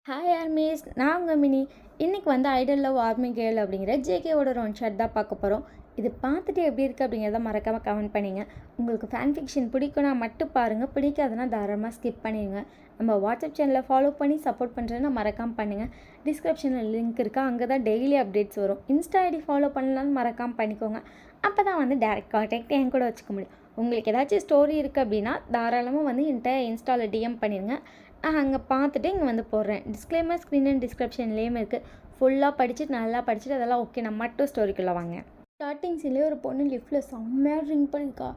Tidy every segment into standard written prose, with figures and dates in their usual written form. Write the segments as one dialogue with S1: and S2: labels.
S1: Hi armies, நான் உங்கள் mini. இன்றைக்கி வந்து ஐடல் லவ் ஆர்மி கேர்ள் அப்படிங்கிற ஜேகேவோட ஒரு ஷாட் தான் பார்க்க போகிறோம். இது பார்த்துட்டு எப்படி இருக்குது அப்படிங்கிறத மறக்காமல் கமெண்ட் பண்ணிங்க. உங்களுக்கு ஃபேன் ஃபிக்ஷன் பிடிக்கும்னா மட்டும் பாருங்கள், பிடிக்காதுன்னா தாராளமாக ஸ்கிப் பண்ணிடுங்க. நம்ம வாட்ஸ்அப் சேனலில் ஃபாலோ பண்ணி சப்போர்ட் பண்ணுறேன்னு மறக்காமல் பண்ணுங்கள். டிஸ்கிரிப்ஷனில் லிங்க் இருக்கா, அங்கே தான் டெய்லி அப்டேட்ஸ் வரும். இன்ஸ்டா ஐடி ஃபாலோ பண்ணலான்னு மறக்காமல் பண்ணிக்கோங்க. அப்போ தான் வந்து டேரெக்ட் கான்டாக்ட் என் கூட வச்சுக்க முடியும். உங்களுக்கு ஏதாச்சும் ஸ்டோரி இருக்குது அப்படின்னா தாராளமாக வந்து என்கிட்ட இன்ஸ்டாவில் டிஎம் பண்ணிடுங்க. நான் அங்கே பார்த்துட்டு இங்கே வந்து போடுறேன். டிஸ்க்ளைமர் ஸ்க்ரீன் அண்ட் டிஸ்கிரிப்ஷன்லேயும் இருக்குது. ஃபுல்லாக படிச்சுட்டு நல்லா படிச்சுட்டு அதெல்லாம் ஓகே. நான் மட்டும் ஸ்டோரிக்குள்ளே வாங்க. ஸ்டார்டிங் சீன்லேயே ஒரு பொண்ணு லிஃப்ட்டில் செம்மையாக ட்ரிங்க் பண்ணியிருக்கா.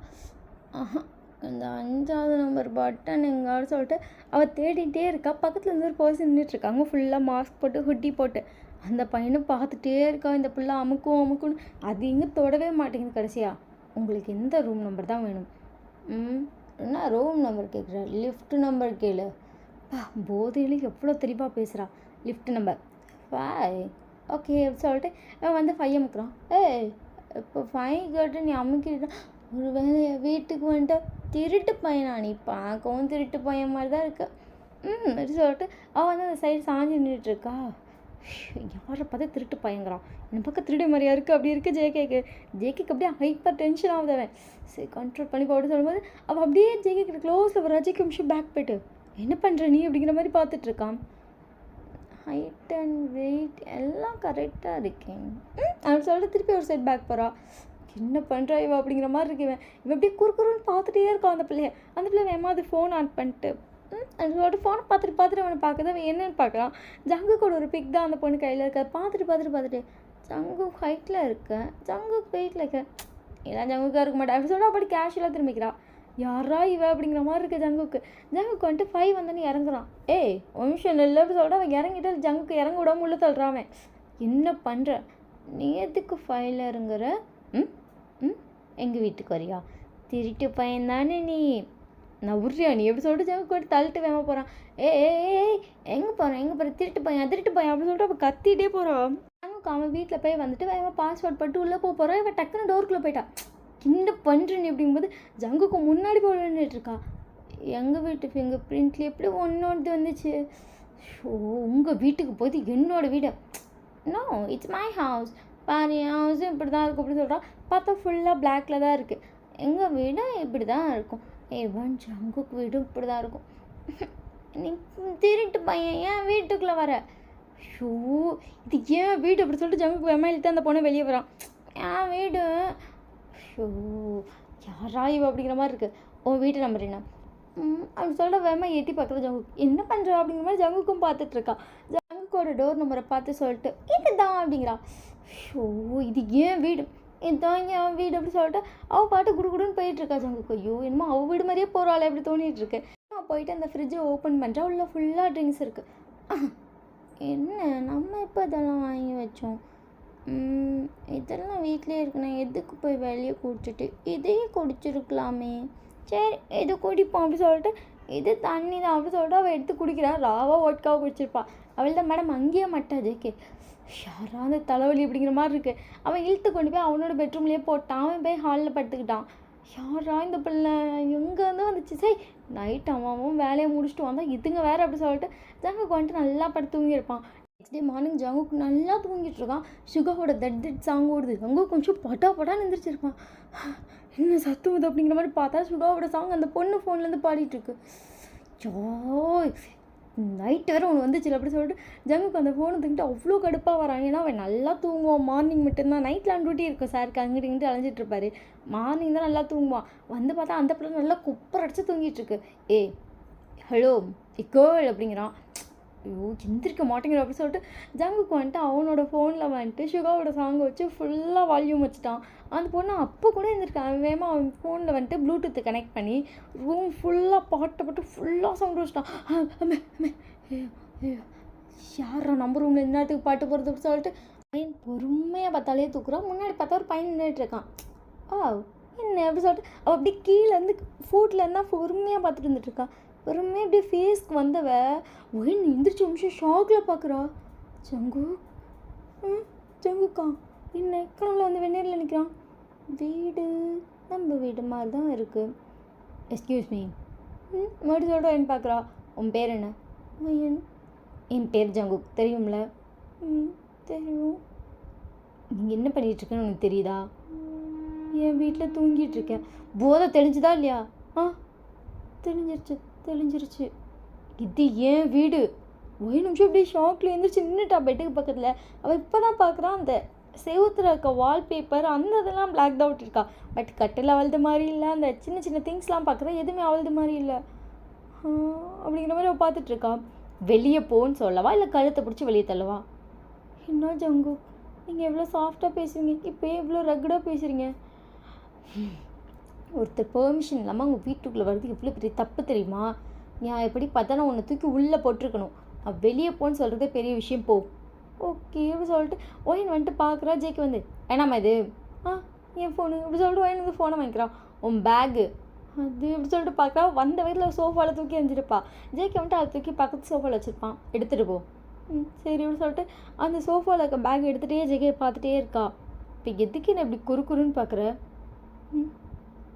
S1: இந்த 5வது நம்பர் பட்டன் எங்காவது சொல்லிட்டு அவள் தேடிகிட்டே இருக்கா. பக்கத்தில் இருந்து ஒரு பர்சன் நின்றுட்டுருக்காங்க, ஃபுல்லாக மாஸ்க் போட்டு ஹுட்டி போட்டு. அந்த பையனை பார்த்துட்டே இருக்கா. இந்த பிள்ளை அமுக்குன்னு அது எங்கே தொடவே மாட்டேங்குது. கடைசியாக உங்களுக்கு எந்த ரூம் நம்பர் தான் வேணும்? என்ன ரூம் நம்பர் கேட்குறா? லிஃப்ட் நம்பர் கேளு. போதையில எவ்வளோ தெளிவாக பேசுகிறா. லிஃப்ட் நம்பர் 5 ஓகே சொல்லிட்டு அவன் வந்து 5 அமுக்குறான். இப்போ 5 கேட்டு நீ அமுக்கிட்ட ஒரு வேலையை வீட்டுக்கு வந்துட்டு திருட்டு பையனா? நீ பார்க்கவும் திருட்டு பையன் மாதிரி தான் இருக்க. சொல்லிட்டு அவன் வந்து அந்த சைடு சாஞ்சி நின்றுட்டுருக்கா. யாரை பார்த்தா திருட்டு பையங்கிறான், என் பக்கம் திருடு மாதிரியா இருக்குது. அப்படி இருக்குது ஜேகேக்கு அப்படியே ஹைப்பர் டென்ஷன் ஆகுதவன். சரி கண்ட்ரோல் பண்ணி போட்டு சொல்லும்போது அவள் அப்படியே ஜேகே க்ளோஸில் ஒரு 5 நிமிஷம் பேக் போய்ட்டு என்ன பண்ணுற நீ அப்படிங்கிற மாதிரி பார்த்துட்ருக்கான். ஹைட் அண்ட் வெயிட் எல்லாம் கரெக்டாக இருக்கேன் அப்படின்னு சொல்லிட்டு திருப்பி ஒரு சைட் பேக் போகிறா. என்ன பண்ணுறா இவன் அப்படிங்கிற மாதிரி இருக்கு. இவன் அப்படியே குறுக்குறுன்னு பார்த்துட்டே இருக்கான் அந்த பிள்ளை வேமா அது ஃபோன் ஆன் பண்ணிட்டு அப்படின்னு சொல்லிட்டு ஃபோனை பார்த்துட்டு அவனை பார்க்குது. அவன் என்னென்னு பார்க்கலாம். ஜங்குக்கோட ஒரு பிக் தான் அந்த பொண்ணு கையில் இருக்க. பார்த்துட்டு ஜங்கு ஹைட்டில் இருக்க, ஜங்கு வெயிட்டில் இருக்க, எல்லாம் ஜங்குக்காக இருக்க மாட்டேன் அப்படின்னு சொல்லிட்டு அப்படி கேஷுவலாக திரும்பிக்கிறா. யாரா இவ அப்படிங்கிற மாதிரி இருக்குது ஜங்குக்கு வந்துட்டு 5 வந்தோன்னு இறங்குறான். ஒரு நிமிஷம் இல்லை அப்படி சொல்லிட்டு அவன் இறங்கிட்டு ஜங்குக்கு இறங்க விடாம உள்ள தள்ளுறான். என்ன பண்ணுற நீ? எதுக்கு 5ல் இறங்குற? எங்கள் வீட்டுக்கு வரியா? திருட்டு பையன் தானே நீ, நான் உரியா நீ எப்படி சொல்லிட்டு ஜங்குக்கு வந்துட்டு தள்ளிட்டு வேமா போகிறான். எங்கே போகிறேன் திருட்டு பையன் அப்படின்னு சொல்லிட்டு அவன் கத்திகிட்டே போகிறான். ஜங்குக்கு அவன் வீட்டில் போய் வந்துட்டு வேமா பாஸ்வேர்ட் போட்டு உள்ளே போகிறான். இவன் டக்குன்னு டோருக்குள்ளே போயிட்டான். என்ன பண்ணுறேன்னு அப்படிங்கும்போது ஜங்குக்கு முன்னாடி போட்டுருக்கா. எங்கள் வீட்டு ஃபிங்கர் பிரிண்ட்ல எப்படி ஒன்னோடது வந்துச்சு? ஷோ, உங்கள் வீட்டுக்கு போய் என்னோடய வீடு? No, it's my house. பாரு, என் ஹவுஸும் இப்படி தான் இருக்கும் அப்படின்னு சொல்கிறான். பார்த்தா ஃபுல்லாக பிளாக்ல தான் இருக்குது. எங்கள் வீடும் இப்படி தான் இருக்கும். ஜங்குக்கு வீடும் இப்படி தான் இருக்கும். நீ திருட்டு பையன் ஏன் வீட்டுக்குள்ளே வர? ஷோ, இது ஏன் வீடு அப்படி சொல்லிட்டு ஜங்குக்கு வெமையில்ட்டு அந்த பொண்ணை வெளியே வரான். என் வீடு. ஷோ, யாரா இவ அப்படிங்கிற மாதிரி இருக்குது. உன் வீட்டு நம்பர் என்ன அப்படி சொல்லிட்டு வேமா எட்டி பார்க்குறது ஜங்குக்கு. என்ன பண்ணுறா அப்படிங்கிற மாதிரி ஜங்குக்கும் பார்த்துட்ருக்கா. ஜங்குக்கோட டோர் நம்பரை பார்த்து சொல்லிட்டு இதுதான் அப்படிங்கிறா. ஷோ, இது ஏன் வீடு? இதுதான் என் வீடு அப்படி சொல்லிட்டு அவள் பாட்டு குடுன்னு போயிட்டுருக்கா. ஜங்குக்கு ஐயோ என்னமோ அவள் வீடு மாதிரியே போகிறாள் அப்படி தோணிகிட்டு இருக்கு. நான் போயிட்டு அந்த ஃப்ரிட்ஜை ஓப்பன் பண்ணுறா. உள்ள ஃபுல்லாக ட்ரிங்க்ஸ் இருக்குது. என்ன நம்ம இப்போ இதெல்லாம் வாங்கி வச்சோம்? இதெல்லாம் வீட்டிலே இருக்குண்ணா, எதுக்கு போய் வெளியே குடிச்சிட்டு இதையே குடிச்சிருக்கலாமே. சரி எது குடிப்போம் அப்படி சொல்லிட்டு இது தண்ணி தான் அப்படி சொல்லிட்டு அவள் எடுத்து குடிக்கிறா. ராவா ஒட்காவை குடிச்சிருப்பாள். அவள் தான் மேடம் அங்கேயே மாட்டாதுக்கே. யாராவது தலைவலி அப்படிங்கிற மாதிரி இருக்குது. அவன் இழுத்து கொண்டு போய் அவனோட பெட்ரூம்லேயே போட்டான். அவன் போய் ஹாலில் படுத்துக்கிட்டான். யாரா இந்த பிள்ளை எங்கேருந்து வந்துச்சு? சரி நைட் அவன் வேலையை முடிச்சுட்டு வந்தான். இதுங்க வேறு அப்படி சொல்லிட்டு ஜங்குக்கு வந்துட்டு நல்லா படுத்து தூங்கியிருப்பான். நெக்ஸ்ட் டே மார்னிங் ஜங்குக்கு நல்லா தூங்கிட்டு இருக்கான். சுகாவோட தட் சாங் ஓடுது. ஜங்கு கொஞ்சம் பட்டான்னு எந்திரிச்சிருப்பான். என்ன சத்துவது அப்படிங்கிற மாதிரி பார்த்தா சுகாவோட சாங் அந்த பொண்ணு ஃபோன்லேருந்து பாடிட்டுருக்கு. ஜோ நைட்டு வேறு ஒன்று வந்துச்சு அப்படி சொல்லிட்டு ஜங்குக்கு அந்த ஃபோனை தூக்கிட்டு அவ்வளோ கடுப்பாக வரான். ஏன்னா அவன் நல்லா தூங்குவான். மார்னிங் மட்டும்தான், நைட்டில் டியூட்டி இருக்கும் சாருக்கு, அங்கிட்டு இங்கிட்டு அலைஞ்சிட்டு இருப்பாரு. மார்னிங் தான் நல்லா தூங்குவான். வந்து பார்த்தா அந்த பிள்ளை நல்லா குப்பர் அடிச்சு தூங்கிட்டுருக்கு. ஹலோ கேர்ள் அப்படிங்கிறான். ஐயோ எந்திரிக்க மாட்டேங்கிற அப்படி சொல்லிட்டு ஜங்குக்கு வந்துட்டு அவனோட ஃபோனில் வந்துட்டு சுகாவோட சாங்கை வச்சு ஃபுல்லாக வால்யூம் வச்சுட்டான். அந்த பொண்ணு அப்போ கூட இருந்திருக்கான். அவன் வேகமாக அவன் ஃபோனில் வந்துட்டு ப்ளூடூத்தை கனெக்ட் பண்ணி ரூம் ஃபுல்லாக பாட்டை போட்டு ஃபுல்லாக சவுண்ட் வச்சுட்டான். யாரா நம்ம ரூமில் இந்த நேரத்துக்கு பாட்டு போகிறது அப்படி சொல்லிட்டு பையன் பொறுமையாக பார்த்தாலே தூக்குறான். முன்னாடி பார்த்தா ஒரு பையன் நின்றுட்டு இருக்கான். என்ன அப்படி சொல்லிட்டு அவள் அப்படி கீழேருந்து ஃபுட்லேருந்து தான் பொறுமையாக பார்த்துட்டு இருந்துட்டுருக்கான். பொறுமையாக அப்படியே ஃபேஸ்க்கு வந்தவ ஒயின் எந்திரிச்சு நிமிஷம் ஷாக்கில் பார்க்குறா. ஜங்குக்கா என்ன கனவுல வந்து வெந்நீரில் நிற்கிறான். வீடு நம்ம வீடு மாதிரி தான் இருக்குது. எஸ்கியூஸ் மீ மறுபடி சொல்கிறா. என்ன பார்க்குறா. உன் பேர் என்ன? என் பேர் ஜங்குக் தெரியும்ல? ம் தெரியும். நீங்கள் என்ன பண்ணிகிட்ருக்கேன்னு உனக்கு தெரியுதா? என் வீட்டில் தூங்கிட்டுருக்கேன். போதை தெளிஞ்சுதா இல்லையா? ஆ தெளிஞ்சிருச்சு. இது ஏன் வீடு. ஒரு நிமிஷம் அப்படியே ஷாக்கில் எழுந்திரிச்சு நின்றுட்டா பெட்டுக்கு பக்கத்தில். அவள் இப்போ தான் பார்க்குறான் அந்த செவுத்தில் இருக்க வால்பேப்பர் அந்த இதெல்லாம் பிளாக் அவுட் இருக்கா. பட் கட்டில் அவளது மாதிரி இல்லை. அந்த சின்ன சின்ன திங்ஸ்லாம் பார்க்குறேன், எதுவுமே அவளது மாதிரி இல்லை. அப்படிங்கிற மாதிரி அவள் பார்த்துட்ருக்கா. வெளியே போன்னு சொல்லவா இல்லை கழுத்தை பிடிச்சி வெளியே தள்ளவா? என்ன ஜங்கு, நீங்கள் எவ்வளோ சாஃப்டாக பேசுவீங்க, இப்போயே எவ்வளோ ரக்கடாக பேசுகிறீங்க. ஒருத்தர் பெர்மிஷன் இல்லாமல் உங்கள் வீட்டுக்குள்ளே வர்றது எவ்வளோ பெரிய தப்பு தெரியுமா? நான் எப்படி பார்த்தா நான் உன்னை தூக்கி உள்ளே போட்டிருக்கணும். வெளியே போன்னு சொல்கிறதே பெரிய விஷயம். போ. ஓகே அப்படி சொல்லிட்டு ஒயின் வந்துட்டு பார்க்குறா. ஜேக்கு வந்து என்னம்மா இது? என் ஃபோனு அப்படி சொல்லிட்டு ஒயின் வந்து ஃபோனை வாங்கிக்கிறான். உன் பேகு அது அப்படி சொல்லிட்டு பார்க்குறா. வந்த வயதில் சோஃபாவில் தூக்கி எரிஞ்சிருப்பா. ஜேக்கு வந்துட்டு அதை தூக்கி பக்கத்து சோஃபாவில் வச்சுருப்பான். எடுத்துகிட்டு போ. சரி அப்படி சொல்லிட்டு அந்த சோஃபாவில் இருக்க பேக் எடுத்துகிட்டே ஜேகே பார்த்துட்டே இருக்கா. இப்போ எதுக்கு என்ன இப்படி குறுன்னு பார்க்குற?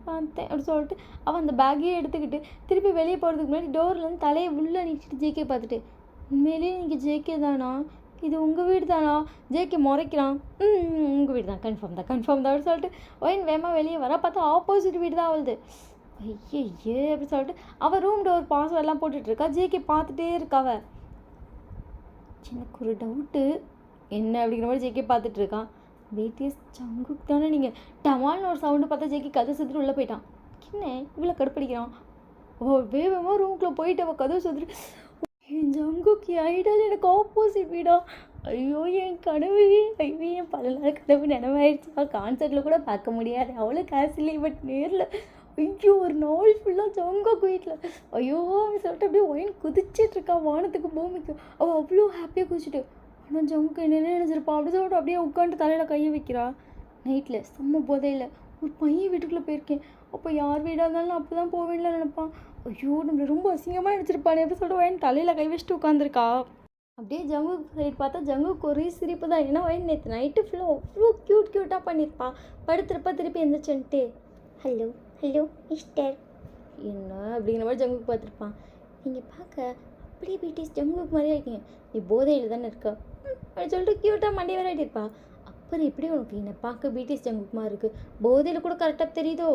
S1: பார்த்தேன் அப்படி சொல்லிட்டு அவன் அந்த பேக்கையே எடுத்துக்கிட்டு திருப்பி வெளியே போகிறதுக்கு முன்னாடி டோர்லேருந்து தலையை உள்ளே நீக்கிட்டு ஜேகே பார்த்துட்டு, உண்மையிலேயே நீங்கள் ஜேகே தானா? இது உங்கள் வீடு தானா? ஜேகே முறைக்கிறான். உங்கள் வீடு தான், கன்ஃபார்ம் தான் அப்படி சொல்லிட்டு ஒயின் வேகமாக வெளியே வரா. பார்த்தா ஆப்போசிட் வீடு தான் அவளுது. ஐயே அப்படி சொல்லிட்டு அவள் ரூம் டோர் பாஸ்வேர்டெலாம் போட்டுட்ருக்கா. ஜேகே பார்த்துட்டே இருக்காவ. எனக்கு ஒரு டவுட்டு, என்ன அப்படிங்கிற மாதிரி ஜேகே பார்த்துட்ருக்கான். பிடிஎஸ் ஜங்குக் தானே நீங்கள்? டமால்னு ஒரு சவுண்டு பார்த்தா ஜேகே கதை சுற்றிட்டு உள்ளே போயிட்டான். என்ன இவ்வளோ கடுப்படிக்கிறான்? வேகமாக ரூமுக்குள்ளே போயிட்டு அவள் கதை சுற்றிட்டு, என் ஜங்குக் ஐடால் எனக்கு ஆப்போசிட் வீடா? ஐயோ என் கனவு, ஐயோ என் பல நாள் கனவு நினைவாயிடுச்சா? கான்சர்ட்டில் கூட பார்க்க முடியாது, அவ்வளோ காசு இல்லை. பட் நேரில் ஐயோ ஒரு நாள் ஃபுல்லாக ஜங்குக் வீட்டில் ஐயோ சொல்லிட்டு அப்படியே ஒயின் குதிச்சிட்ருக்கா வானத்துக்கு பூமிக்கு. அவள் அவ்வளோ ஹாப்பியாக குதிச்சுட்டு, ஆனால் ஜங்குக்கு என்ன நினைச்சிருப்பான் அப்படி சொல்லிட்டு அப்படியே உட்காந்துட்டு தலையில் கையை வைக்கிறா. நைட்டில் செம்ம போதையில் ஒரு பையன் வீட்டுக்குள்ளே போயிருக்கேன். அப்போ யார் வீடாக இருந்தாலும் அப்போ தான் போவேன்ல நினைப்பான். ஐயோ நம்மளை ரொம்ப அசிங்கமாக நினச்சிருப்பானே எப்படி சொல்லிட்டு வயன் தலையில் கை வச்சுட்டு உட்காந்துருக்கா. அப்படியே ஜங்குக் சைடு பார்த்தா ஜங்குக்கு ஒரே சிரிப்பு தான். ஏன்னா வயன் நேற்று நைட்டு ஃபுல்லாக அவ்வளோ க்யூட்டாக பண்ணியிருப்பா. படுத்துருப்பா திருப்பி எந்திரிச்சுன்ட்டு ஹலோ மிஸ்டர் என்ன அப்படிங்கிற மாதிரி ஜங்குக்கு பார்த்துருப்பான். நீங்கள் பார்க்க அப்படியே பிடிஎஸ் ஜங்குக்கு மாதிரியே இருக்கீங்க, நீ போதையில் தானே இருக்க அப்படின்னு சொல்லிட்டு க்யூட்டாக மண்டே விளையாடி இருப்பா. அப்புறம் எப்படி உனக்கு என்னை பார்க்க பிடிஎஸ் ஜங்குக் மாதிரி இருக்குது? போதையில் கூட கரெக்டாக தெரியுதோ?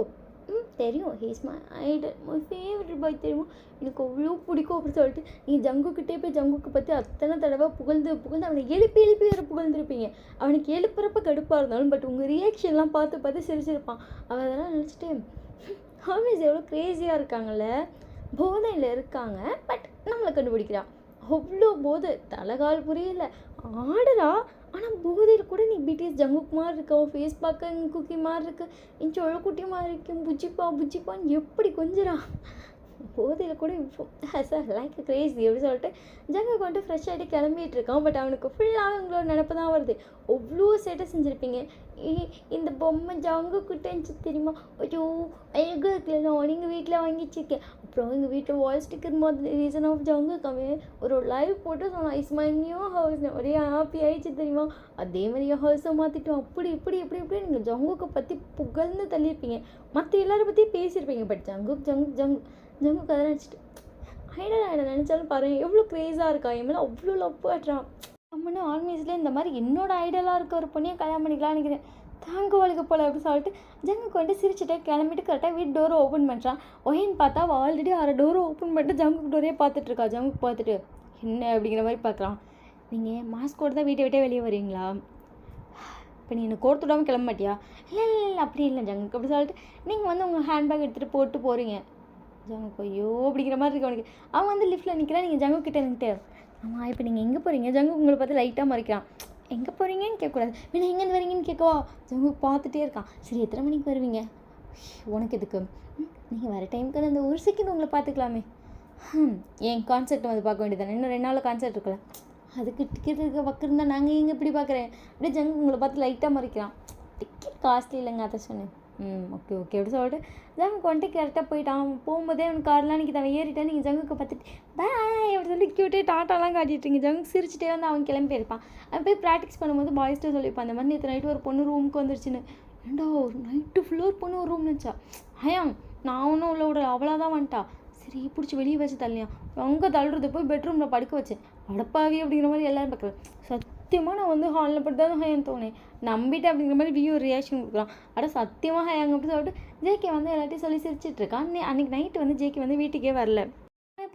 S1: தெரியும், he's my idol, my favourite boy தெரியுமா, எனக்கு அவ்வளோ பிடிக்கும் அப்படின்னு சொல்லிட்டு நீ ஜங்குக்கிட்டே போய் ஜங்குக்கு பற்றி அத்தனை தடவை புகழ்ந்து அவனை எழுப்பி வேறு புகழ்ந்துருப்பீங்க. அவனுக்கு எழுப்புறப்ப கடுப்பாக இருந்தாலும் பட் உங்கள் ரியாக்ஷன்லாம் பார்த்து சிரிச்சிருப்பான். அவன் அதெல்லாம் நினச்சிட்டு ஹாமிஸ் எவ்வளோ க்ரேஸியாக இருக்காங்கல்ல, போதையில் இருக்காங்க பட் நம்மளை கண்டுபிடிக்கிறான். அவ்வளோ போதை, தலைகால் புரியல, ஆடுறா. ஆனால் போதையில் கூட நீ பிடிஎஸ் ஜங்குக் மாதிரி இருக்க, உன் ஃபேஸ் பார்க்க குக்கி மாதிரி இருக்கு, என் சொழக்குட்டி மாதிரி இருக்கும், புஜ்ஜிப்பான்னு எப்படி கொஞ்சிரா. போதையில் கூட சார் லைக் கிரேஸி அப்படி சொல்லிட்டு ஜங்குக்கு வந்துட்டு ஃப்ரெஷ் ஆகிட்டு கிளம்பிட்டு இருக்கான். பட் அவனுக்கு ஃபுல்லாக உங்களோட நினப்பு தான் வருது. அவ்வளோ சேட்டை செஞ்சுருப்பீங்க. இந்த பொம்மை ஜங்குக்கிட்ட இருந்துச்சு தெரியுமா? ஐயோ அழகாக இருக்குல்ல, நான் எங்கள் வீட்டில் வாங்கி வச்சிருக்கேன். அப்புறம் எங்கள் வீட்டில் வால் ஸ்டிக்கர் மாதிரி ரீசன் ஆஃப் ஜங்குக்காவே ஒரு லைவ் போட்டு சொன்னான், இஸ் மை நியூ ஹவுஸ். ஒரே ஹாப்பி ஆயிடுச்சு தெரியுமா? அதே மாதிரி ஹவுஸை மாற்றிட்டோம். அப்படி இப்படி நீங்கள் ஜங்குக்கை பற்றி புகழ்ந்து தள்ளியிருப்பீங்க. மற்ற எல்லாரும் பற்றியும் பேசியிருப்பீங்க. பட் ஜங்குக்கு அதை நினச்சிட்டு ஐடல் நினச்சாலும் பாருங்கள் எவ்வளோ க்ரேஸாக இருக்கா. என் மேலே அவ்வளோ லவ் பண்ணுறான். நம்மன்னு ஆல்மேஸில் இந்த மாதிரி என்னோட ஐடலாக இருக்க ஒரு பொண்ணையை கல்யாணம் பண்ணிக்கலாம்னு நினைக்கிறேன். தாங்க வாழ்க்கை போல் அப்படின்னு சொல்லிட்டு ஜங்குக்கு வந்துட்டு சிரிச்சுட்டே கிளம்பிட்டு கரெக்டாக வீட்டு டோரை ஓப்பன் பண்ணுறான். ஒயின் பார்த்தா அவள் ஆல்ரெடி 6 டோரை ஓப்பன் பண்ணிட்டு ஜங்குக்கு டோரே பார்த்துட்ருக்கா. ஜங்குக்கு பார்த்துட்டு என்ன அப்படிங்கிற மாதிரி பார்க்குறான். நீங்கள் மாஸ்கோடு தான் வீட்டை விட்டே வெளியே வரீங்களா? இப்போ நீ என்னை கோர்த்து விடாமல் கிளம்ப மாட்டியா? இல்லை அப்படி இல்லை ஜங்குக்கு அப்படி சொல்லிட்டு நீங்கள் வந்து உங்கள் ஹேண்ட்பேக் எடுத்துகிட்டு போட்டு போகிறீங்க. ஜங்குக்கு ஐயோ அப்படிங்கிற மாதிரி இருக்கு அவனுக்கு. அவன் வந்து லிஃப்ட்டில் நிற்கிறான். நீங்கள் ஜங்குக்கிட்ட நின்றுட்டு ஆமாம் இப்போ நீங்கள் எங்கே போகிறீங்க? ஜங்குக்கு உங்களை பார்த்து லைட்டாக மறைக்கிறான். எங்கே போகிறீங்கன்னு கேட்கக்கூடாது, வேணா எங்கேருந்து வரீங்கன்னு கேட்கவா? ஜங்குக்கு பார்த்துட்டே இருக்கான். சரி எத்தனை மணிக்கு வருவீங்க? உனக்கு எதுக்கு? நீங்கள் வர டைமுக்கு அந்த ஒரு செகண்ட் உங்களை பார்த்துக்கலாமே. என் கான்சர்ட் வந்து பார்க்க வேண்டியதானே, இன்னும் 2 நாள் கான்சர்ட் இருக்குல்ல, அதுக்கு டிக்கெட் இருக்க பக்கம் இருந்தால் நாங்கள் எங்கே இப்படி பார்க்குறேன்? அப்படியே ஜங்கு உங்களை பார்த்து லைட்டாக மறைக்கிறான். டிக்கெட் காஸ்ட்லி இல்லைங்க, அதை சொன்னேன். ஓகே அப்படி சொல்லிட்டு ஜங்குக்கு வந்துட்டு கரெக்டாக போயிட்டான். போகும்போதே அவனுக்கு கார்லாம் நிற்கிது. அவன் ஏறிட்டான். நீங்கள் ஜங்குக்கு பார்த்துட்டு பாய் அப்படி சொல்லி க்யூட்டே டாட்டாலாம் காட்டிட்டுருங்க. ஜங்கு சிரிச்சிட்டே வந்து அவன் கிளம்பி இருப்பான். அவன் போய் ப்ராக்டிஸ் பண்ணும்போது பாய்ஸ்ட்டு சொல்லியிருப்பான், அந்த மாதிரி நேற்று நைட்டு ஒரு பொண்ணு ரூமுக்கு வந்துருச்சுன்னு. ஏண்டா ஒரு நைட்டு ஃபுல்லாக ஒரு பொண்ணு ஒரு ரூம் நினச்சா ஹயாங், நான் ஒன்றும் உள்ள விட அவளாக தான் வந்துட்டா. சரி பிடிச்சி வெளியே வச்சு தள்ளியான். அங்கே தள்ளுறது போய் பெட்ரூமில் படுக்க வச்சேன். அடப்பாவி அப்படிங்கிற மாதிரி எல்லோரும் பார்க்குறேன். சத்தியமாக நான் வந்து ஹாலில் போட்டு தான் ஹேன்னு தோணேன், நம்பிட்டேன் அப்படிங்கிற மாதிரி வியூ ரியாக்ஷன் கொடுக்குறான். சத்தியமாக ஹேங்க அப்படி சொல்லிட்டு ஜேகே வந்து எல்லாத்தையும் சொல்லி சிரிச்சிட்டு இருக்கான். அன்றைக்கி நைட்டு வந்து ஜேகே வந்து வீட்டுக்கே வரல,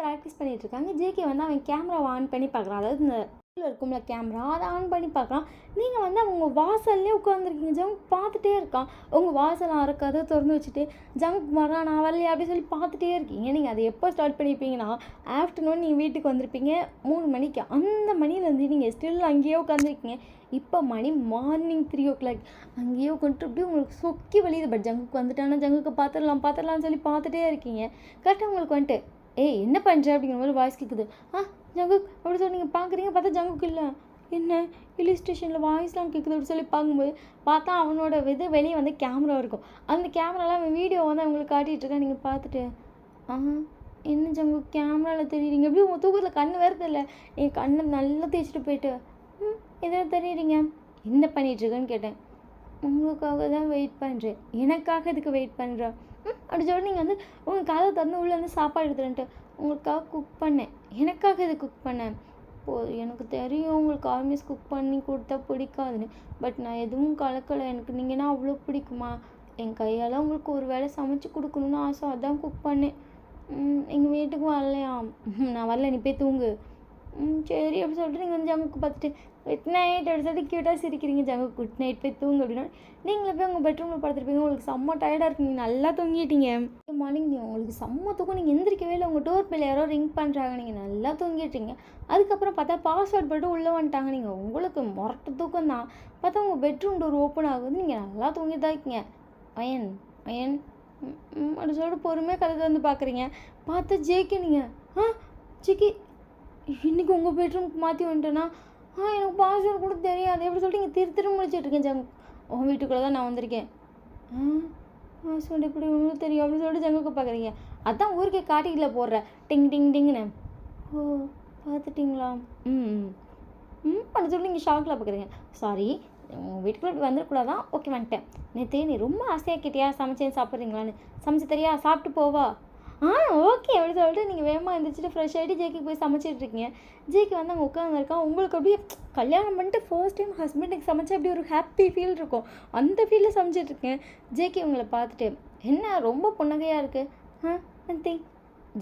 S1: ப்ராக்டிஸ் பண்ணிகிட்டு இருக்காங்க. ஜேகே வந்து அவன் கேமராவை ஆன் பண்ணி பார்க்குறான். அதாவது இந்த இருக்கும்ல கேமரா, அதை ஆன் பண்ணி பார்க்குறான். நீங்கள் வந்து அவங்க வாசல்லே உட்காந்துருக்கீங்க. ஜங்க் பார்த்துட்டே இருக்கான். உங்கள் வாசல் கதை திறந்து வச்சுட்டு ஜங்க் வரான், நான் வரலையா அப்படி சொல்லி பார்த்துட்டே இருக்கீங்க. நீங்கள் அதை எப்போ ஸ்டார்ட் பண்ணியிருப்பீங்கன்னா ஆஃப்டர்நூன் நீங்கள் வீட்டுக்கு வந்திருப்பீங்க 3 மணிக்கு. அந்த மணிலேருந்து நீங்கள் ஸ்டில் அங்கேயே உட்காந்துருக்கீங்க. இப்போ மணி மார்னிங் 3 o'clock. அங்கேயே உட்காந்துட்டு அப்படியே உங்களுக்கு சொக்கி வலியுது. பட் ஜங்குக்கு வந்துட்டானா ஜங்குக்கு பார்த்துடலாம்னு சொல்லி பார்த்துட்டே இருக்கீங்க. கரெக்டாக உங்களுக்கு வந்துட்டு ஏய் என்ன பண்ணுற அப்படிங்கிற மாதிரி வாய்ஸ் கேட்குது. ஜங்குக் அப்படி சொல்லி நீங்கள் பார்க்குறீங்க, பார்த்தா ஜங்குக் இல்லை. என்ன ஹில் ஸ்டேஷனில் வாய்ஸ்லாம் கேட்குது அப்படி சொல்லி பார்க்கும்போது பார்த்தா அவனோட வெளியே வந்து கேமரா இருக்கும். அந்த கேமராலாம் அவன் வீடியோ வந்து அவங்களுக்கு காட்டிகிட்ருக்கேன். நீங்கள் பார்த்துட்டு என்ன ஜங்குக் கேமராவில் தெரியுறீங்க, எப்படி உங்கள் தூக்கத்தில் கண் வேறு தெரியல, என் கண்ணை நல்லா தேய்ச்சிட்டு போயிட்டு எதில் தெரியுறீங்க, என்ன பண்ணிகிட்ருக்கேன்னு கேட்டேன். உங்களுக்காக தான் வெயிட் பண்ணுறேன். எனக்காக இதுக்கு வெயிட் பண்ணுறேன் அப்படி சொல்லி நீங்கள் வந்து உங்கள் கதை திறந்து உள்ளே வந்து சாப்பாடு எடுத்துட்டு உங்களுக்காக குக் பண்ணேன். எனக்காக இது குக் பண்ணேன். எனக்கு தெரியும் உங்களுக்கு ஆல்மோஸ்ட் குக் பண்ணி கொடுத்தா பிடிக்காதுன்னு. பட் நான் எதுவும் கலக்கலை. எனக்கு நீங்கன்னா அவ்வளோ பிடிக்குமா, என் கையால் உங்களுக்கு ஒரு வேளை சமைச்சு கொடுக்கணுன்னு ஆசை, அதான் குக் பண்ணேன். எங்கள் வீட்டுக்கு வரலையா, நான் வரல, நீ போய் தூங்கு. சரி அப்படி சொல்லிட்டு நீங்கள் வந்து ஜங்குக்கு பார்த்துட்டு குட் நைட் அப்படி சொல்லிட்டு க்யூட்டாக சிரிக்கிறீங்க. ஜங்கு குட் நைட் போய் தூங்கு அப்படின்னா நீங்களே போய் உங்கள் பெட்ரூமில் படுத்துருப்பீங்க. உங்களுக்கு செம்ம டயர்டாக இருக்கு, நீங்கள் நல்லா தூங்கிட்டீங்க. மார்னிங் நீங்கள் உங்களுக்கு செம்ம தூக்கம், நீங்கள் எந்திரிக்கவே இல்லை. உங்கள் டோர் பெல் யாரோ ரிங் பண்ணுறாங்க, நீங்கள் நல்லா தூங்கிட்டீங்க. அதுக்கப்புறம் பார்த்தா பாஸ்வேர்ட் போட்டு உள்ளே வந்துட்டாங்க. நீங்கள் உங்களுக்கு முரட்டு தூக்கம் தான். பார்த்தா உங்கள் பெட்ரூம் டோர் ஓப்பன் ஆகுது, நீங்கள் நல்லா தூங்கிட்டு தான் இருக்கீங்க. அயன் அயன் அப்படி சொல்லிட்டு பொறுமையாக கதை வந்து பார்க்குறீங்க. பார்த்தா ஜேகே நீங்கள் ஜேகே இன்றைக்கி உங்கள் பெட்ரூமுக்கு மாற்றி வந்துட்டேன்னா எனக்கு பாஸ்வேர்டு கூட தெரியாது எப்படி சொல்லிட்டு இங்கே திரு முடிச்சிட்ருக்கேன். ஜங்கு உன் வீட்டுக்குள்ளே தான் நான் வந்திருக்கேன். பாஸ்வேர்டு எப்படி ஒன்றும் தெரியும் அப்படின்னு சொல்லிட்டு ஜங்குக்கு பார்க்குறீங்க. அதான் ஊருக்கே காட்டிக்கில் போடுறேன் டிங் டிங் டிங்னு. ஓ பார்த்துட்டிங்களா? பண்ண சொல்லி நீங்கள் ஷாக்கில் பார்க்குறீங்க. சாரி உங்கள் வீட்டுக்குள்ளே இப்படி வந்துடக்கூடாதான். ஓகே வந்துட்டேன். நேற்று நீ ரொம்ப ஆசையாக கேட்டியா சமைச்சேன்னு சாப்பிட்றீங்களான்னு. சமைச்சு தெரியா, சாப்பிட்டு போவா. ஓகே அப்படி சொல்லிட்டு நீங்கள் வேகமாக எழுந்திரிச்சிட்டு ஃப்ரெஷ் ஆகிட்டு ஜேக்கு போய் சமைச்சிட்ருக்கீங்க. ஜேக்கு வந்து அங்கே உட்காந்துருக்கான். உங்களுக்கு அப்படியே கல்யாணம் பண்ணிட்டு ஃபர்ஸ்ட் டைம் ஹஸ்பண்டுக்கு சமைச்சா அப்படி ஒரு ஹாப்பி ஃபீல் இருக்கும். அந்த ஃபீலில் சமைச்சிட்ருக்கேன். ஜேகே உங்களை பார்த்துட்டு என்ன ரொம்ப புன்னகையாக இருக்குது. நத்திங்,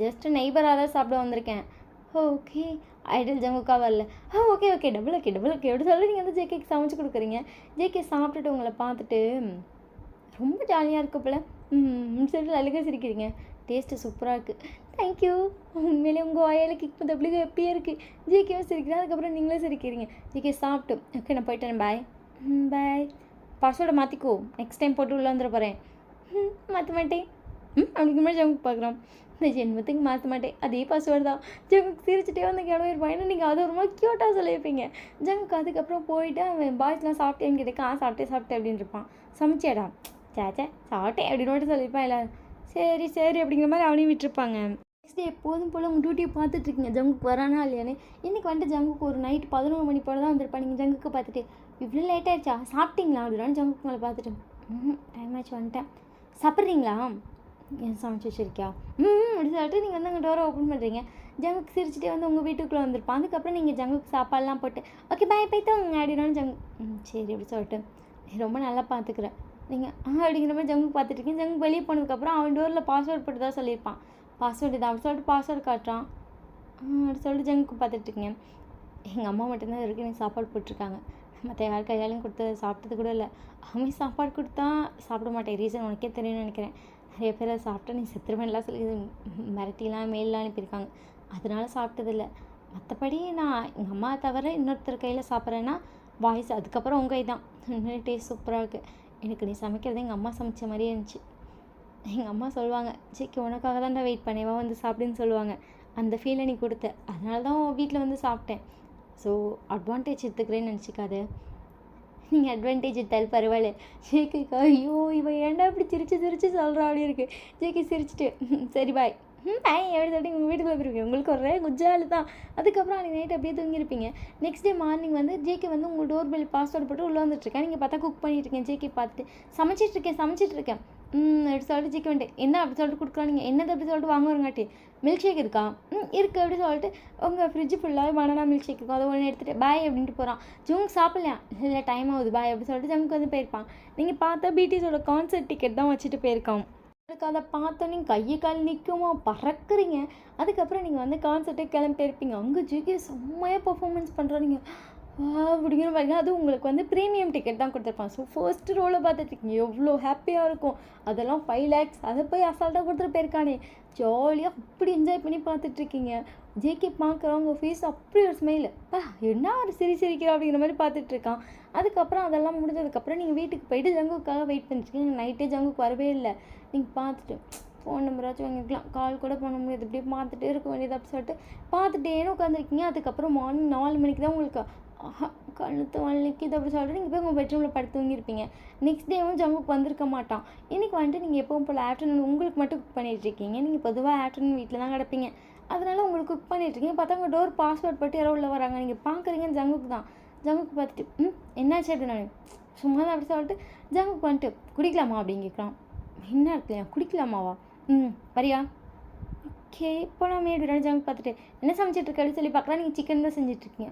S1: ஜஸ்ட் நெய்பராக தான் சாப்பிட வந்திருக்கேன். ஓகே ஐடல் ஜங்குக்கா வரல. ஓகே ஓகே டபுள் ஓகே அப்படி சொல்லி நீங்கள் வந்து ஜேகேக்கு சமைச்சு கொடுக்குறீங்க. ஜேகே சாப்பிட்டுட்டு உங்களை பார்த்துட்டு ரொம்ப ஜாலியாக இருக்கு போல் சொல்லிட்டு அழுக சிரிக்கிறீங்க. டேஸ்ட்டு சூப்பராக இருக்குது. தேங்க்யூ. உண்மையிலே உங்கள் வாயால் கிக் பண்ண அப்படி ஹாப்பியாக இருக்குது. ஜேகேவும் சிரிக்கிறேன். அதுக்கப்புறம் நீங்களே சிரிக்கிறீங்க. ஜேகே சாப்பிட்டு ஓகே நான் போயிட்டேன், பாய். பாய். பாஸ்வேர்டை மாற்றிக்கோ, நெக்ஸ்ட் டைம் போட்டு உள்ளே வந்துட போகிறேன். மாற்ற மாட்டேன். அப்படிங்கிற மாதிரி ஜங்குக்கு பார்க்குறோம். இந்த ஜென்மத்துக்கு மாற்ற மாட்டேன், அதே பாஸ்வேர்டு தான். ஜங்குக்கு சிரிச்சுட்டே வந்து கிளம்பிருப்பான். ஏன்னா நீங்கள் அதை ஒரு மாதிரி க்யூட்டாக சொல்லியிருப்பீங்க. ஜங்குக்கு அதுக்கப்புறம் போயிட்டு அவன் பாய்ஸ்லாம் சாப்பிட்டேன்னு கேட்டேன். சாப்பிட்டேன் அப்படின்னு இருப்பான். சமைச்சேடா சேச்சே சாப்பிட்டேன் அப்படின்னு மட்டும் சொல்லியிருப்பான். எல்லோரும் சரி அப்படிங்கிற மாதிரி அவனையும் விட்டுருப்பாங்க. நெக்ஸ்ட் டே எப்போதும் போல் உங்கள் டியூட்டியை பார்த்துட்ருக்கீங்க. ஜங்குக்கு வரானா இல்லையானே. இன்றைக்கி வந்துட்டு ஜங்குக்கு ஒரு நைட் 11 மணி போல் தான் வந்திருப்பான். நீங்கள் ஜங்குக்கு பார்த்துட்டு இவ்வளோ லேட் ஆகிடுச்சா, சாப்பிட்டீங்களா அப்படின்னா ஜங்குக்கு உங்களை பார்த்துட்டு டைம் ஆச்சு வந்துட்டேன், சாப்பிட்றீங்களா, ஏன் சமைச்சு வச்சிருக்கியா அப்படின்னு சொல்லிட்டு நீங்கள் வந்து அங்கே டோரை ஓப்பன் பண்ணுறீங்க. ஜங்குக்கு சிரிச்சுட்டே வந்து உங்கள் வீட்டுக்குள்ளே வந்திருப்பான். அதுக்கப்புறம் நீங்கள் ஜங்குக்கு சாப்பாடெலாம் போட்டு ஓகே பாய் போய்த்து உங்கள் அப்படின்னாலும் ஜங்கு சரி அப்படி சொல்லிட்டு ரொம்ப நல்லா பார்த்துக்குறேன் நீங்கள் அப்படிங்கிற மாதிரி ஜங்குக்கு பார்த்துட்ருக்கீங்க. ஜங்குக்கு வெளியே போனதுக்கப்புறம் அவன் டோரில் பாஸ்வேர்டு போட்டு தான் சொல்லியிருப்பான். பாஸ்வேர்டு இதை அப்படி சொல்லிட்டு பாஸ்வேர்டு காட்டுறான். அப்படி சொல்லிட்டு ஜங்குக்கு பார்த்துட்ருக்கீங்க. எங்கள் அம்மா மட்டும்தான் இருக்கு எனக்கு சாப்பாடு போட்டிருக்காங்க. மற்ற யார் கையாலையும் கொடுத்து சாப்பிட்டது கூட இல்லை. அவன் சாப்பாடு கொடுத்தா சாப்பிட மாட்டேன். ரீசன் உனக்கே தெரியும்னு நினைக்கிறேன். நிறைய பேர் அதை சாப்பிட்டா நீ செத்துருவேன்லாம் சொல்லி மிரட்டிலாம் மெயிலெலாம் அனுப்பியிருக்காங்க. அதனால சாப்பிட்டதில்லை. மற்றபடி நான் எங்கள் அம்மா தவிர இன்னொருத்தர் கையில் சாப்பிட்றேன்னா வாய்ஸ் அதுக்கப்புறம் உங்கள் கை தான். உண்மையிலே டேஸ்ட் சூப்பராக இருக்குது. எனக்கு நீ சமைக்கிறது எங்கள் அம்மா சமைச்ச மாதிரியே இருந்துச்சு. எங்கள் அம்மா சொல்லுவாங்க ஜேகே உனக்காக தான்டா வெயிட் பண்ணேவா வந்து சாப்பிடுன்னு சொல்லுவாங்க. அந்த ஃபீலை நீ கொடுத்த, அதனால தான் வீட்டில் வந்து சாப்பிட்டேன். ஸோ அட்வான்டேஜ் எடுத்துக்கிறேன்னு நினச்சிக்காது. நீங்கள் அட்வான்டேஜ் எடுத்தால் பரவாயில்ல. ஜேகேக்கா ஐயோ இவன் ஏன்டா இப்படி சிரிச்சு சொல்கிறா அப்படி இருக்குது. ஜேகே சிரிச்சிட்டு சரி பாய் பாய் எப்படி சொல்லிட்டு உங்கள் வீட்டுக்குள்ளே போயிருப்பீங்க. உங்களுக்கு ஒரே குஜாலு தான். அதுக்கப்புறம் அன்றைக்கி நைட் அப்படியே தூங்கியிருப்பீங்க. நெக்ஸ்ட் டே மார்னிங் வந்து ஜேகே வந்து உங்கள் டோர் பெல் பாஸ்வேர்டு போட்டு உள்ளே வந்துட்டுருக்கேன். நீங்கள் பார்த்தா குக் பண்ணிட்டுருக்கேன். ஜேகே பார்த்துட்டு சமைச்சிட்ருக்கேன். அப்படி சொல்லிட்டு ஜிக்க வந்துட்டு என்ன அப்படி சொல்லிட்டு கொடுக்கலாம் நீங்கள் என்னது அப்படி சொல்லிட்டு வாங்க வருங்காட்டி மில்க் ஷேக் இருக்கா இருக்குது அப்படி சொல்லிட்டு உங்கள் ஃப்ரிட்ஜ் ஃபுல்லாக பனானா மில்க் ஷேக் இருக்கும் அதை ஒன்று எடுத்துகிட்டு பாய் அப்படின்ட்டு போகிறான். ஜங்க் சாப்பிட்லையா இல்லை டைம் ஆகுது பாய் அப்படி சொல்லிட்டு ஜங்க் வந்து போயிருப்பான். நீங்கள் பார்த்தா பிடிஎஸோட கான்சர்ட் டிக்கெட் தான் வச்சுட்டு போயிருக்கான். எனக்கு அதை பார்த்தோன்னே கையை கால் நிற்குமா பறக்குறீங்க. அதுக்கப்புறம் நீங்கள் வந்து கான்சர்ட்டே கிளம்பி போயிருப்பீங்க. அங்கே ஜிகே செம்மையாக பர்ஃபார்மன்ஸ் பண்ணுறாங்க அப்படிங்கிற பாருங்க. அது உங்களுக்கு வந்து ப்ரீமியம் டிக்கெட் தான் கொடுத்துருப்பான். ஸோ ஃபர்ஸ்ட்டு ரோலை பார்த்துட்ருக்கீங்க எவ்வளோ ஹாப்பியாக இருக்கும். அதெல்லாம் 5 lakhs அதை போய் அசால்ட்டாக கொடுத்துட்டு போயிருக்கானே. ஜாலியாக அப்படி என்ஜாய் பண்ணி பார்த்துட்ருக்கீங்க. ஜேகே பார்க்குறவங்க ஃபேஸ் அப்படி ஒரு ஸ்மைல் என்ன ஒரு சிரிக்கிறா அப்படிங்கிற மாதிரி பார்த்துட்ருக்கான். அதுக்கப்புறம் அதெல்லாம் முடிஞ்சதுக்கப்புறம் நீங்கள் வீட்டுக்கு போயிட்டு ஜங்குக்காக வெயிட் பண்ணிட்டுருக்கீங்க. நைட்டே ஜங்குக்கு வரவே இல்லை. நீங்கள் பார்த்துட்டு ஃபோன் நம்பராச்சும் வாங்கிக்கலாம், கால் கூட பண்ண முடியாது, இப்படியே பார்த்துட்டே இருக்க வேண்டியது அப்படி சொல்லிட்டு பார்த்துட்டேன்னு உட்காந்துருக்கீங்க. அதுக்கப்புறம் மார்னிங் 4 மணிக்கு தான் உங்களுக்கு கழுத்து வலிக்குது அப்படி சொல்லிட்டு நீங்கள் போய் உங்கள் பெட்ரூமில் படுத்து தூங்கியிருப்பீங்க. நெக்ஸ்ட் டேவும் ஜங்குக்கு வந்திருக்க மாட்டான். இன்றைக்கி வந்துட்டு நீங்கள் எப்பவும் போல் ஆஃப்டர்நூன் உங்களுக்கு மட்டும் குக் பண்ணிகிட்ருக்கீங்க. நீங்கள் பொதுவாக ஆஃப்டர்நூன் வீட்டில் தான் கிடப்பீங்க. அதனால் உங்களுக்கு குக் பண்ணிகிட்ருக்கீங்க. பார்த்தா உங்கள் டோர் பாஸ்வேர்ட் போட்டு யாரோ உள்ள வராங்க. நீங்கள் பார்க்குறீங்கன்னு ஜங்குக்கு தான். ஜங்குக்கு பார்த்துட்டு என்னாச்சு அப்படி நான் சும்மா தான் அப்படி சொல்லிட்டு ஜங்குக்கு வந்துட்டு குடிக்கலாமா அப்படின்னு கேட்குறான். என்ன இருக்குல்லையா குடிக்கலாமாவா வரியா ஓகே இப்போ நான் மேடு ஜங்க் பார்த்துட்டு என்ன சமைச்சிட்ருக்க அப்படின்னு சொல்லி பார்க்கலாம். நீங்கள் சிக்கன் தான் செஞ்சிட்ருக்கீங்க.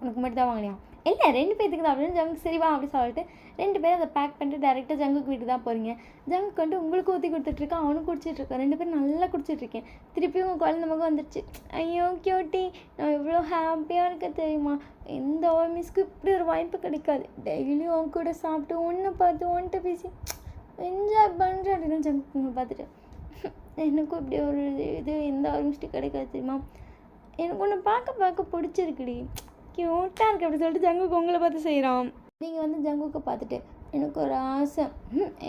S1: உனக்கு மட்டும் தான் வாங்கினியா இல்லை 2 பேத்துக்கு தான் அப்படின்னு ஜங்க் சரிவா அப்படி சொல்லிட்டு 2 பேரும் அதை பேக் பண்ணிட்டு டேரெக்டாக ஜங்குக்கு வீட்டுக்கு தான் போகிறீங்க. ஜங்குக்கு வந்துட்டு உங்களுக்கு ஊற்றி கொடுத்துட்ருக்கான், அவனும் குடிச்சிட்ருக்கான். 2 பேரும் நல்லா குடிச்சிட்ருக்கேன். திருப்பியும் உங்கள் குழந்தை மகன் வந்துடுச்சு. ஐயோ கியூட்டி நான் எவ்வளோ ஹாப்பியாக இருக்க தெரியுமா. எந்த மிஸ்க்கு இப்படி ஒரு வாய்ப்பு கிடைக்காது. டெய்லியும் அவங்க கூட சாப்பிட்டு ஒன்று பார்த்து ஒன்ட்டு பேசி என்ஜாய் பண்ணுறேன் அப்படின்னு ஜங்குக்கு பார்த்துட்டு எனக்கும் இப்படி ஒரு இது எந்த ஒரு மிஸ்டேக் கிடைக்காது தெரியுமா. எனக்கு ஒன்று பார்க்க பிடிச்சிருக்குடி க்யூட்டாக இருக்குது அப்படி சொல்லிட்டு ஜங்குக்கு உங்களை பார்த்து செய்கிறான். நீங்கள் வந்து ஜங்குக்கு பார்த்துட்டு எனக்கு ஒரு ஆசை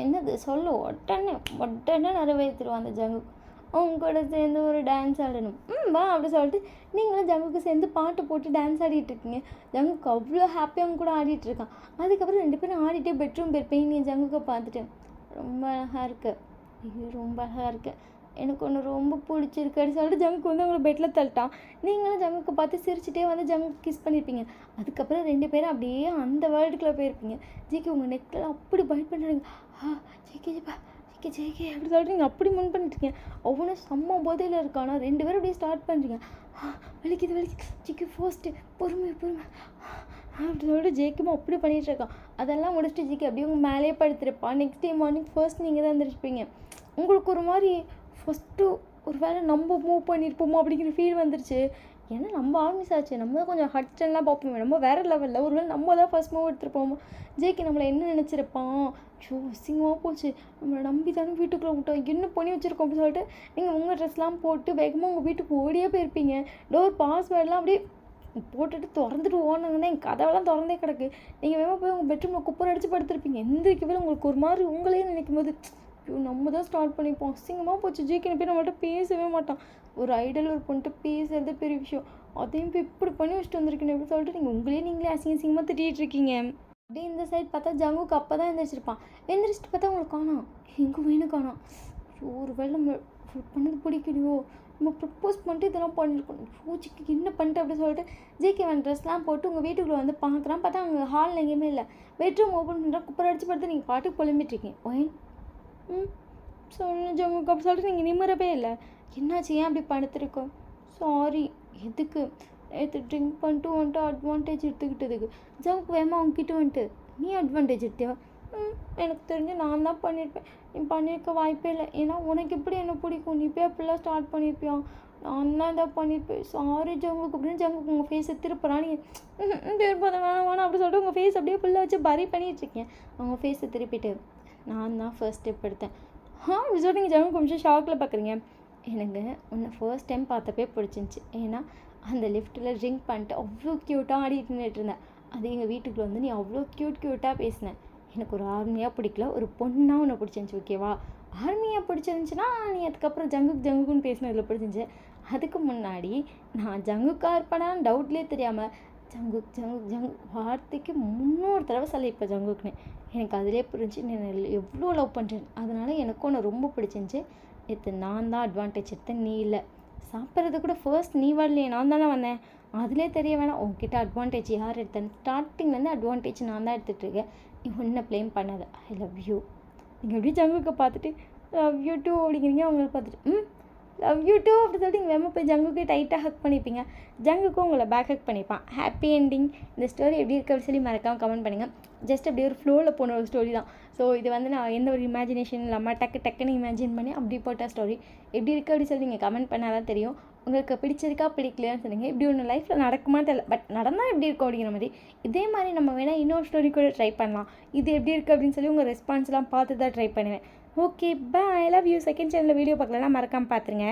S1: என்னது சொல்லு உடனே நிறைவேற்றிடுவான் அந்த ஜங்குக்கு. அவங்க கூட சேர்ந்து ஒரு டான்ஸ் ஆடணும் வா அப்படி சொல்லிட்டு நீங்களும் ஜங்குக்கு சேர்ந்து பாட்டு போட்டு டான்ஸ் ஆடிட்டுருக்கீங்க. ஜங்குக்கு அவ்வளோ ஹாப்பியாக அவங்க கூட ஆடிட்டுருக்கான். அதுக்கப்புறம் 2 பேரும் ஆடிட்டே பெட்ரூம் போயிருப்பீங்க. நீங்கள் ஜங்குக்கு பார்த்துட்டு ரொம்ப அழகாக இருக்குது, ஐயோ ரொம்ப அழகாக இருக்குது, எனக்கு ஒன்று ரொம்ப பிடிச்சிருக்கு அப்படின்னு சொல்லிட்டு ஜங்குக்கு வந்து அவங்களை பெட்டில் தள்ளிட்டான். நீங்களும் ஜங்குக்கு பார்த்து சிரிச்சுட்டே வந்து ஜங்குக்கு கிஸ் பண்ணியிருப்பீங்க. அதுக்கப்புறம் 2 பேரும் அப்படியே அந்த வேர்ல்டுக்குள்ளே போயிருப்பீங்க. ஜேகே உங்கள் நெக்கில் அப்படி பைட் பண்ணுறீங்க. ஜேகே அப்படி சொல்லிட்டு நீங்கள் அப்படி முன் பண்ணிட்டுருக்கீங்க. அவனும் செம்ம போதையில் இருக்கானா. 2 பேரும் அப்படியே ஸ்டார்ட் பண்ணுறீங்க. வலிக்குது ஜேகே ஃபர்ஸ்ட்டு பொறுமை அப்படி சொல்லிட்டு ஜேக்கும் அப்படி பண்ணிகிட்ருக்கான். அதெல்லாம் முடிச்சுட்டு ஜேகே அப்படியே உங்கள் மேலேயே படுத்துருப்பான். நெக்ஸ்ட் டே மார்னிங் ஃபர்ஸ்ட் நீங்கள் தான் எழுந்திரிச்சிப்பீங்க. உங்களுக்கு ஒரு மாதிரி ஃபஸ்ட்டு ஒரு வேளை நம்ம மூவ் பண்ணியிருப்போமோ அப்படிங்கிற ஃபீல் வந்துருச்சு. ஏன்னா நம்ம ஆர்மிஸ் ஆச்சு, நம்ம தான் கொஞ்சம் ஹட்ஸ்டன்லாம் பார்ப்போமே, நம்ம வேறு லெவலில் ஒரு வேளை நம்ம தான் ஃபஸ்ட் மூவ் எடுத்துருப்போமோ. ஜேகே நம்மளை என்ன நினச்சிருப்பான், அசிங்கமாக போச்சு, நம்மளை நம்பி தானே வீட்டுக்குள்ளே விட்டோம், என்ன பண்ணி வச்சுருக்கோம் அப்படின்னு சொல்லிட்டு நீங்கள் உங்கள் ட்ரெஸ்லாம் போட்டு வேகமாக உங்கள் வீட்டுக்கு ஓடியே போயிருப்பீங்க. டோர் பாஸ்வேர்டெலாம் அப்படியே போட்டுட்டு திறந்துட்டு ஓடணுங்கன்னா எங்கள் கதவெல்லாம் திறந்தே கிடக்கு. நீங்கள் வேகமாக போய் உங்கள் பெட்ரூமில் குப்பரை அடித்து படுத்துருப்பீங்க. எந்திரிக்கவே உங்களுக்கு ஒரு மாதிரி உங்களையே நினைக்கும் போது ஐயோ நம்ம தான் ஸ்டார்ட் பண்ணிப்போம், அசிங்கமாக போச்சு. ஜேகே போய் நம்மள்ட்ட பேசவே மாட்டான். ஒரு ஐடல் ஒரு பொண்ணுட்டு பேசுறது பெரிய விஷயம், அதையும் போய் இப்படி பண்ணி வச்சுட்டு வந்திருக்கேன் அப்படின்னு சொல்லிட்டு நீங்களே அசிங்கமாக திட்டிகிட்டு இருக்கீங்க. அப்படியே இந்த சைட் பார்த்தா ஜங்குக்கு அப்போ தான் எந்திரிச்சிருப்பான். எந்திரிச்சிட்டு பார்த்தா உங்களுக்கு காணோம், எங்கள் வேணும் காணோம். ஒரு வேளை நம்ம பண்ணது பிடிக்கலையோ, நம்ம ப்ரப்போஸ் பண்ணிட்டு இதெல்லாம் பண்ணியிருக்கோம், பூச்சிக்கு என்ன பண்ணிட்டு அப்படின்னு சொல்லிட்டு ஜேகே வேன் ட்ரெஸ்லாம் போட்டு உங்கள் வீட்டுக்குள்ளே வந்து பார்க்குறான். பார்த்தா அங்கே ஹாலில் எங்கேயுமே இல்லை. பெட்ரூம் ஓப்பன் பண்ணுறா, குப்பரை அடிச்சு படுத்து நீங்கள் பாட்டுக்கு புலம்பிட்டுருக்கீங்க. ஒயின் சொன்ன ஜங்குக்கு அப்படி சொல்லிட்டு நீங்கள் நிம்மறவே இல்லை. என்னாச்சு, ஏன் அப்படி படுத்துருக்கோம்? சாரி எதுக்கு, நேற்று ட்ரிங்க் பண்ணிட்டு வந்துட்டு அட்வான்டேஜ் எடுத்துக்கிட்டதுக்கு. ஜங்குக்கு வேமா அவங்ககிட்ட வந்துட்டு நீ அட்வான்டேஜ் எடுத்தியா? எனக்கு தெரிஞ்சு நான் தான் பண்ணியிருப்பேன், நீ பண்ணியிருக்க வாய்ப்பே இல்லை. ஏன்னா உனக்கு எப்படி என்ன பிடிக்கும், நீ போய் அப்படிலாம் ஸ்டார்ட் பண்ணியிருப்பியா? நான் தான் இதாக பண்ணியிருப்பேன், சாரி ஜங்குக்கு அப்படின்னு ஜங்குக்கு உங்கள் ஃபேஸை திருப்புறா. நீங்கள் திருப்பதை வேணாம் அப்படி சொல்லிட்டு உங்கள் ஃபேஸ் அப்படியே ஃபுல்லாக வச்சு பரி பண்ணிகிட்ருக்கேன். அவங்க ஃபேஸை திருப்பிட்டு நான் தான் ஃபர்ஸ்ட் ஸ்டெப் எடுத்தேன் அப்படி சொல்லிட்டு நீங்கள் ஜங்குக்கு கொஞ்சம் ஷாக்கில் பார்க்குறீங்க. எனக்கு உன்னை ஃபர்ஸ்ட் டைம் பார்த்தப்பே பிடிச்சிருந்துச்சி. ஏன்னா அந்த லிஃப்ட்டில் ட்ரிங்க் பண்ணிட்டு அவ்வளோ க்யூட்டாக ஆடிட்டு இருந்தேன். அது எங்கள் வீட்டுக்குள்ள வந்து நீ அவ்வளோ க்யூட்டாக பேசினேன். எனக்கு ஒரு ஆர்மியாக பிடிக்கல, ஒரு பொண்ணாக உன்னை பிடிச்சிருந்துச்சி. ஓகேவா, ஆர்மியாக பிடிச்சிருந்துச்சின்னா நீ அதுக்கப்புறம் ஜங்குக்குன்னு பேசினதில் பிடிச்சிருந்துச்சி. அதுக்கு முன்னாடி நான் ஜங்குக்காக இருப்பேனான்னு டவுட்லேயே தெரியாமல் ஜங்கு வார்த்தைக்கு 300 தடவை சொல்லியிருப்பேன் ஜங்குக்குன்னு. எனக்கு அதிலே புரிஞ்சு நான் எவ்வளோ லவ் பண்ணுறேன். அதனால் எனக்கும் உன்னை ரொம்ப பிடிச்சிருந்துச்சி. நேற்று நான் தான் அட்வான்டேஜ் எடுத்தேன், நீ இல்லை. சாப்பிட்றது கூட ஃபர்ஸ்ட் நீ வரலையே, நான் தானே வந்தேன். அதிலே தெரிய வேணாம் உங்ககிட்ட அட்வான்டேஜ் யார் எடுத்தேன். ஸ்டார்டிங்லேருந்து அட்வான்டேஜ் நான் தான் எடுத்துகிட்ருக்கேன். நீ ஒன்றை ப்ளேம் பண்ணாத. I love you. நீங்கள் அப்படியே ஜங்குக்கை பார்த்துட்டு லவ் யூ டூ அப்படிங்கிறீங்க. அவங்கள பார்த்துட்டு லவ் யூ டூ அப்படி சொல்லிட்டு நீங்கள் வேமா போய் ஜங்குக்கு டைட்டாக ஹக் பண்ணிப்பீங்க. ஜங்குக்கும் உங்களை பேக் ஹக் பண்ணிப்பான். Happy ending. இந்த ஸ்டோரி எப்படி இருக்குது அப்படின்னு சொல்லி மறக்காமல் கமெண்ட் பண்ணுங்கள். ஜஸ்ட் அப்படியே ஒரு ஃப்ளோவில் போன ஒரு ஸ்டோரி தான். ஸோ இது வந்து நான் எந்த ஒரு இமேஜினேஷன் இல்லாமல் டக்குன்னு இமேஜின் பண்ணி அப்படி போட்ட ஸ்டோரி. எப்படி இருக்குது அப்படின்னு சொல்லி நீங்கள் கமெண்ட் பண்ணால் தான் தெரியும். உங்களுக்கு பிடிச்சிருக்கா பிடிக்கலையான்னு சொல்லுங்கள். இப்படி ஒன்று லைஃப்பில் நடக்குமான்னு தெரியல, பட் நடந்தால் எப்படி இருக்கும் அப்படிங்கிற மாதிரி. இதே மாதிரி நம்ம வேணால் இன்னொரு ஸ்டோரி கூட ட்ரை பண்ணலாம். இது எப்படி இருக்குது அப்படின்னு சொல்லி உங்கள் ரெஸ்பான்ஸ்லாம் பார்த்து தான் ட்ரை பண்ணுவேன். Okay bye, I love you. Second சேனலில் வீடியோ பார்க்கலன்னா மறக்காமல் பார்த்துருங்க.